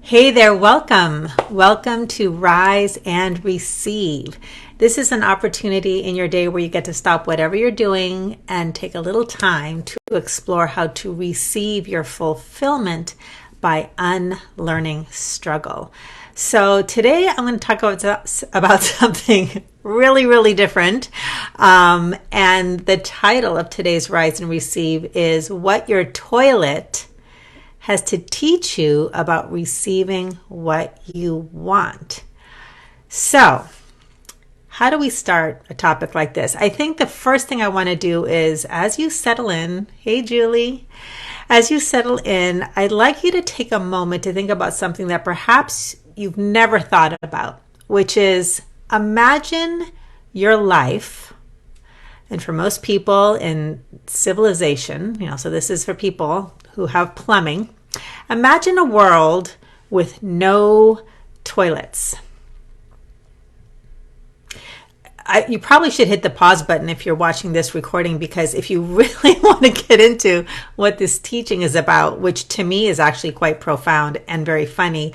Hey there, welcome. Welcome to Rise and Receive. This is an opportunity in your day where you get to stop whatever you're doing and take a little time to explore how to receive your fulfillment by unlearning struggle. So today I'm going to talk about something really different. And the title of today's Rise and Receive is What Your Toilet has to teach you about receiving what you want. So, how do we start a topic like this? I think the first thing I want to do is, as you settle in, hey Julie, as you settle in, I'd like you to take a moment to think about something that perhaps you've never thought about, which is imagine your life. And for most people in civilization, so this is for people who have plumbing. Imagine a world with no toilets. You probably should hit the pause button if you're watching this recording, because if you really want to get into what this teaching is about, which to me is actually quite profound and very funny,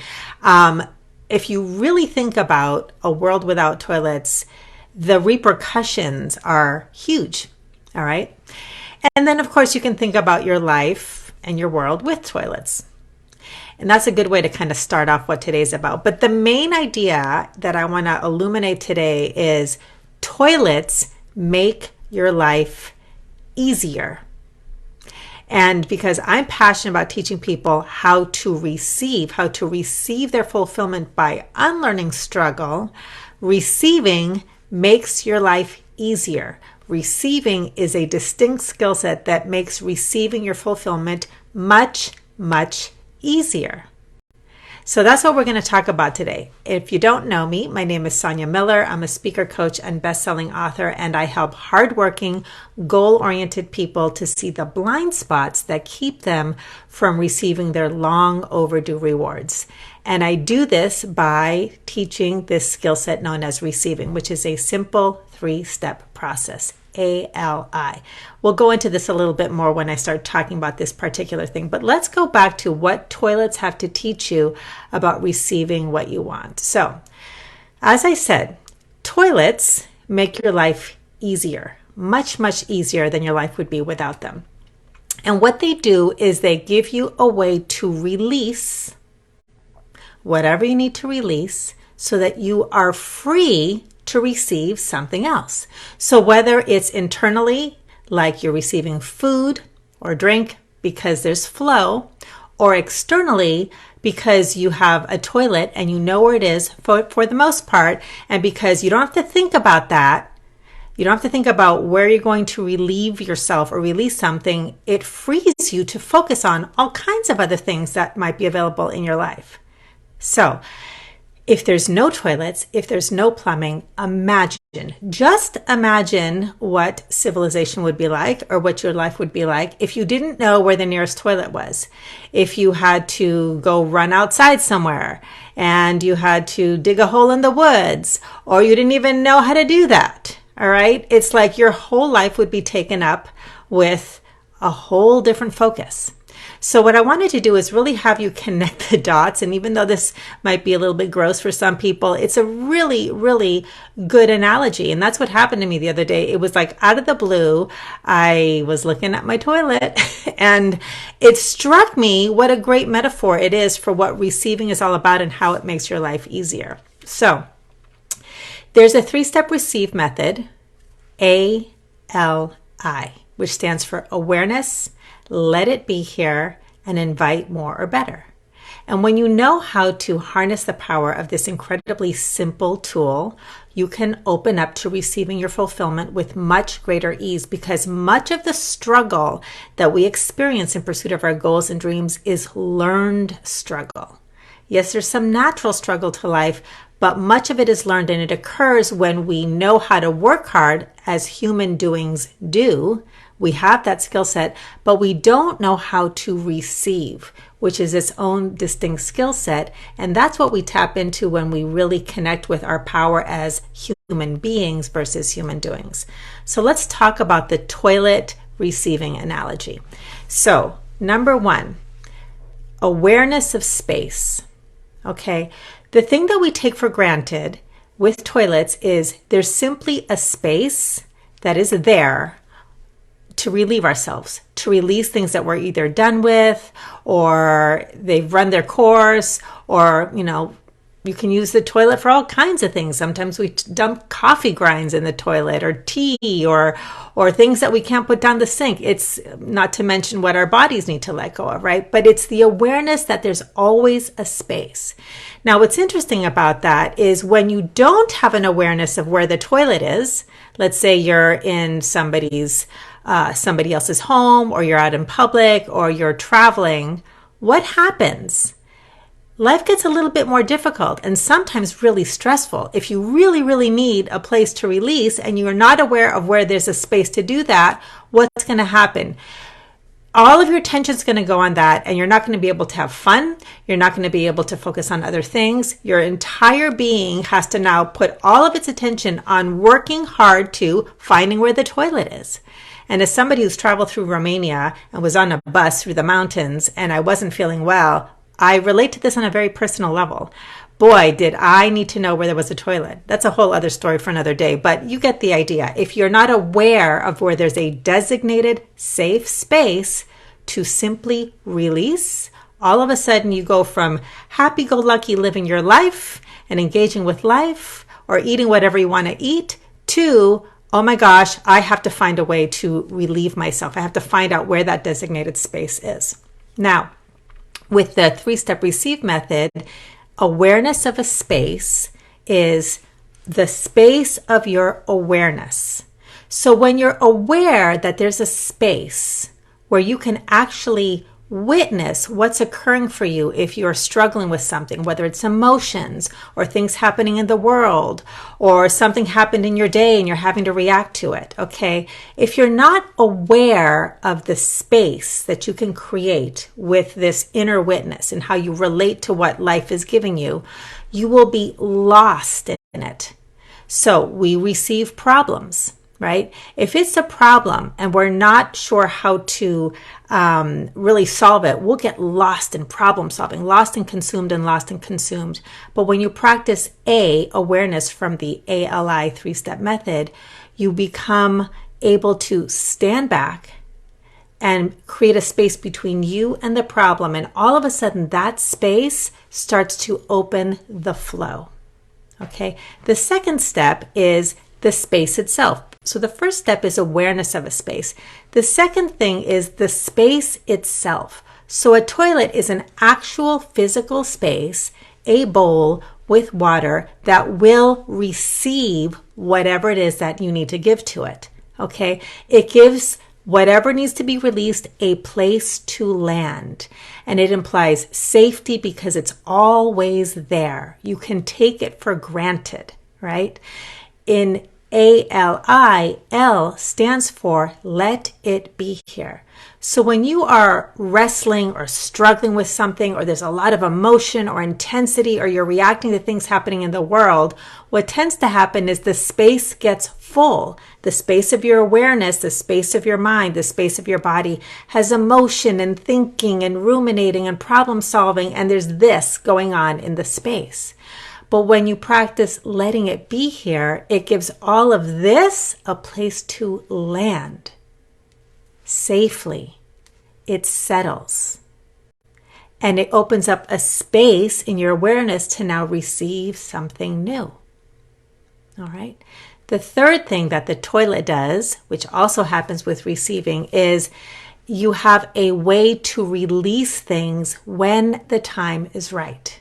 if you really think about a world without toilets, the repercussions are huge. All right. And then, of course, you can think about your life and your world with toilets. And that's a good way to kind of start off what today's about. But the main idea that I want to illuminate today is toilets make your life easier. And because I'm passionate about teaching people how to receive their fulfillment by unlearning struggle, receiving makes your life easier. Receiving is a distinct skill set that makes receiving your fulfillment much easier. So that's what we're going to talk about today. If you don't know me, my name is Sonia Miller. I'm a speaker, coach, and best-selling author, and I help hardworking, goal-oriented people to see the blind spots that keep them from receiving their long overdue rewards. And I do this by teaching this skill set known as receiving, which is a simple 3-step process. ALI. We'll go into this a little bit more when I start talking about this particular thing, but let's go back to what toilets have to teach you about receiving what you want. So, as I said, toilets make your life easier, much easier than your life would be without them. And what they do is they give you a way to release whatever you need to release so that you are free to receive something else. So whether it's internally, like you're receiving food or drink because there's flow, or externally because you have a toilet and you know where it is for the most part, and because you don't have to think about that, you don't have to think about where you're going to relieve yourself or release something, it frees you to focus on all kinds of other things that might be available in your life. So, if there's no toilets, if there's no plumbing, just imagine what civilization would be like, or what your life would be like if you didn't know where the nearest toilet was. If you had to go run outside somewhere and you had to dig a hole in the woods, or you didn't even know how to do that. All right. It's like your whole life would be taken up with a whole different focus. So what I wanted to do is really have you connect the dots. And even though this might be a little bit gross for some people, it's a really good analogy. And that's what happened to me the other day. It was like out of the blue, I was looking at my toilet and it struck me what a great metaphor it is for what receiving is all about and how it makes your life easier. So there's a 3-step receive method, ALI, which stands for awareness, let it be here, and invite more or better. And when you know how to harness the power of this incredibly simple tool, you can open up to receiving your fulfillment with much greater ease, because much of the struggle that we experience in pursuit of our goals and dreams is learned struggle. Yes, there's some natural struggle to life, but much of it is learned, and it occurs when we know how to work hard as human doings do. We have that skill set, but we don't know how to receive, which is its own distinct skill set. And that's what we tap into when we really connect with our power as human beings versus human doings. So let's talk about the toilet receiving analogy. So, number one, awareness of space. Okay. The thing that we take for granted with toilets is there's simply a space that is there to relieve ourselves, to release things that we're either done with or they've run their course, or, you can use the toilet for all kinds of things. Sometimes we dump coffee grinds in the toilet, or tea, or things that we can't put down the sink. It's not to mention what our bodies need to let go of, right? But it's the awareness that there's always a space. Now, what's interesting about that is when you don't have an awareness of where the toilet is, let's say you're in somebody else's home, or you're out in public, or you're traveling, what happens? Life gets a little bit more difficult and sometimes really stressful. If you really, really need a place to release and you are not aware of where there's a space to do that, what's going to happen? All of your attention is going to go on that, and you're not going to be able to have fun. You're not going to be able to focus on other things. Your entire being has to now put all of its attention on working hard to finding where the toilet is. And as somebody who's traveled through Romania and was on a bus through the mountains and I wasn't feeling well, I relate to this on a very personal level. Boy, did I need to know where there was a toilet. That's a whole other story for another day, but you get the idea. If you're not aware of where there's a designated safe space to simply release, all of a sudden you go from happy-go-lucky living your life and engaging with life or eating whatever you want to eat to, oh my gosh, I have to find a way to relieve myself. I have to find out where that designated space is. Now, with the 3-step receive method, awareness of a space is the space of your awareness. So when you're aware that there's a space where you can actually witness what's occurring for you if you're struggling with something, whether it's emotions or things happening in the world or something happened in your day and you're having to react to it, okay? If you're not aware of the space that you can create with this inner witness and how you relate to what life is giving you, you will be lost in it. So we receive problems, right? If it's a problem and we're not sure how to really solve it, we'll get lost in problem solving, lost and consumed. But when you practice awareness from the ALI 3-step method, you become able to stand back and create a space between you and the problem. And all of a sudden that space starts to open the flow. Okay. The second step is the space itself. So the first step is awareness of a space. The second thing is the space itself. So a toilet is an actual physical space, a bowl with water that will receive whatever it is that you need to give to it. Okay? It gives whatever needs to be released a place to land. And it implies safety because it's always there. You can take it for granted, right? In ALI, L stands for let it be here. So when you are wrestling or struggling with something, or there's a lot of emotion or intensity, or you're reacting to things happening in the world, what tends to happen is the space gets full. The space of your awareness, the space of your mind, the space of your body has emotion and thinking and ruminating and problem solving, and there's this going on in the space. But when you practice letting it be here, it gives all of this a place to land safely. It settles. And it opens up a space in your awareness to now receive something new. All right. The third thing that the toilet does, which also happens with receiving, is you have a way to release things when the time is right.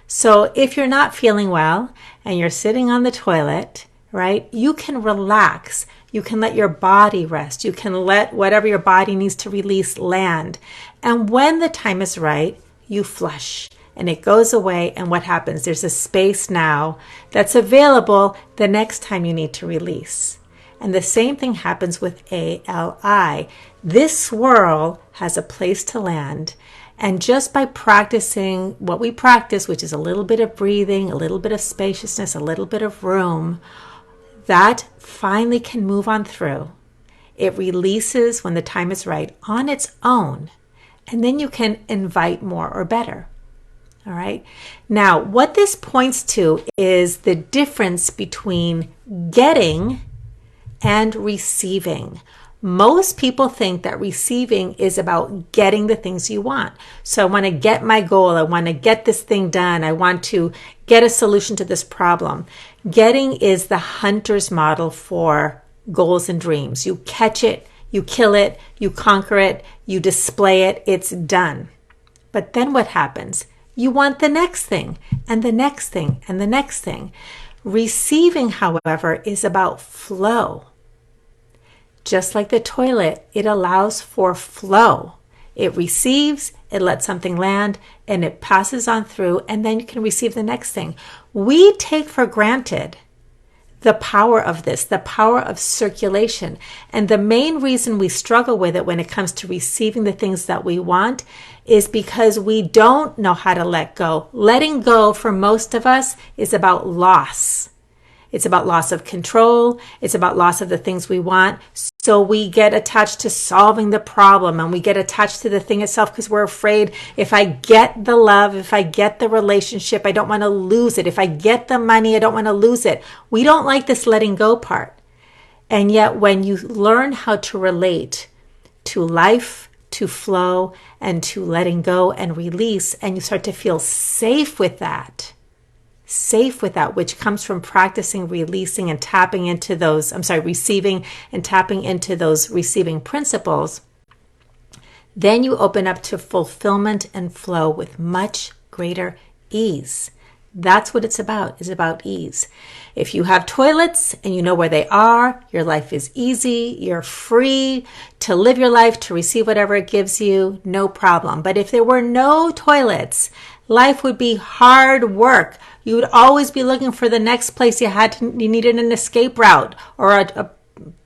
So if you're not feeling well and you're sitting on the toilet, right, you can relax. You can let your body rest. You can let whatever your body needs to release land. And when the time is right, you flush and it goes away. And what happens? There's a space now that's available the next time you need to release. And the same thing happens with ALI. This swirl has a place to land. And just by practicing what we practice, which is a little bit of breathing, a little bit of spaciousness, a little bit of room, that finally can move on through. It releases when the time is right on its own. And then you can invite more or better. All right. Now, what this points to is the difference between getting and receiving. Most people think that receiving is about getting the things you want. So I want to get my goal. I want to get this thing done. I want to get a solution to this problem. Getting is the hunter's model for goals and dreams. You catch it, you kill it, you conquer it, you display it, it's done. But then what happens? You want the next thing and the next thing and the next thing. Receiving, however, is about flow. Just like the toilet, it allows for flow. It receives, it lets something land, and it passes on through, and then you can receive the next thing. We take for granted the power of this, the power of circulation. And the main reason we struggle with it when it comes to receiving the things that we want is because we don't know how to let go. Letting go for most of us is about loss. It's about loss of control. It's about loss of the things we want. So we get attached to solving the problem, and we get attached to the thing itself because we're afraid if I get the love, if I get the relationship, I don't want to lose it. If I get the money, I don't want to lose it. We don't like this letting go part. And yet when you learn how to relate to life, to flow, and to letting go and release, and you start to feel safe with that, which comes from practicing releasing and tapping into those, receiving and tapping into those receiving principles, then you open up to fulfillment and flow with much greater ease. That's what it's about ease. If you have toilets and you know where they are, your life is easy, you're free to live your life, to receive whatever it gives you, no problem. But if there were no toilets, life would be hard work. You would always be looking for the next place you needed an escape route, or a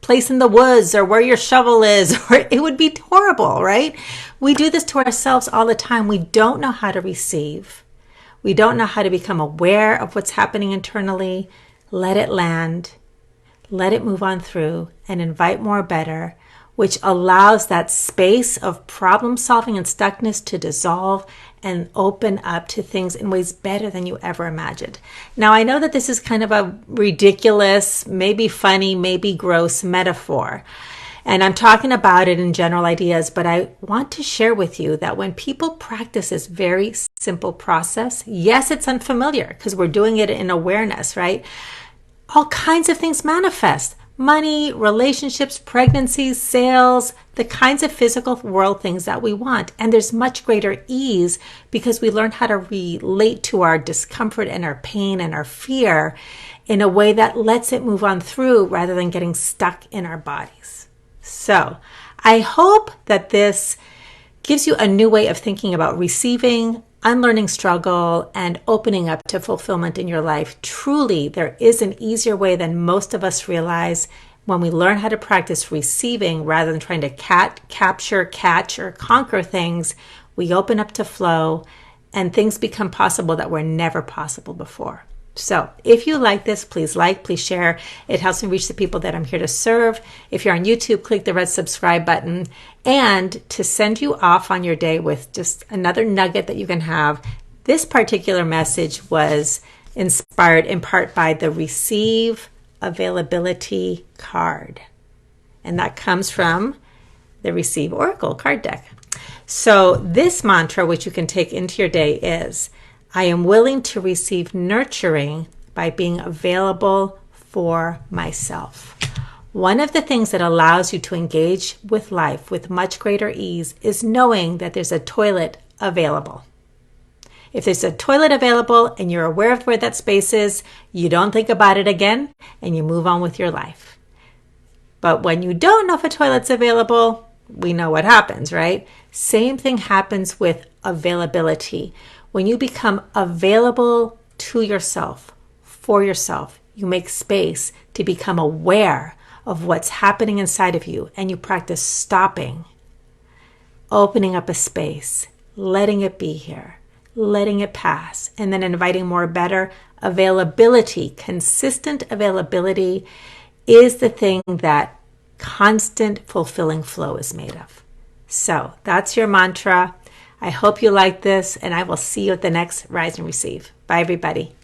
place in the woods, or where your shovel is, or it would be horrible, right? We do this to ourselves all the time. We don't know how to receive. We don't know how to become aware of what's happening internally. Let it land, let it move on through, and invite more better, which allows that space of problem solving and stuckness to dissolve and open up to things in ways better than you ever imagined. Now, I know that this is kind of a ridiculous, maybe funny, maybe gross metaphor, and I'm talking about it in general ideas, but I want to share with you that when people practice this very simple process, yes, it's unfamiliar because we're doing it in awareness, right? All kinds of things manifest. Money, relationships, pregnancies, sales, the kinds of physical world things that we want. And there's much greater ease because we learn how to relate to our discomfort and our pain and our fear in a way that lets it move on through rather than getting stuck in our bodies. So I hope that this gives you a new way of thinking about receiving, unlearning struggle, and opening up to fulfillment in your life. Truly, there is an easier way than most of us realize when we learn how to practice receiving rather than trying to capture, catch, or conquer things. We open up to flow, and things become possible that were never possible before. So if you like this, please share. It helps me reach the people that I'm here to serve. If you're on YouTube, click the red subscribe button. And to send you off on your day with just another nugget that you can have, this particular message was inspired in part by the Receive Availability card. And that comes from the Receive Oracle card deck. So this mantra, which you can take into your day, is, I am willing to receive nurturing by being available for myself. One of the things that allows you to engage with life with much greater ease is knowing that there's a toilet available. If there's a toilet available and you're aware of where that space is, you don't think about it again and you move on with your life. But when you don't know if a toilet's available, we know what happens, right? Same thing happens with availability. When you become available to yourself, for yourself, you make space to become aware of what's happening inside of you, and you practice stopping, opening up a space, letting it be here, letting it pass, and then inviting more better availability. Consistent availability is the thing that constant fulfilling flow is made of. So that's your mantra. I hope you like this, and I will see you at the next Rise and Receive. Bye, everybody.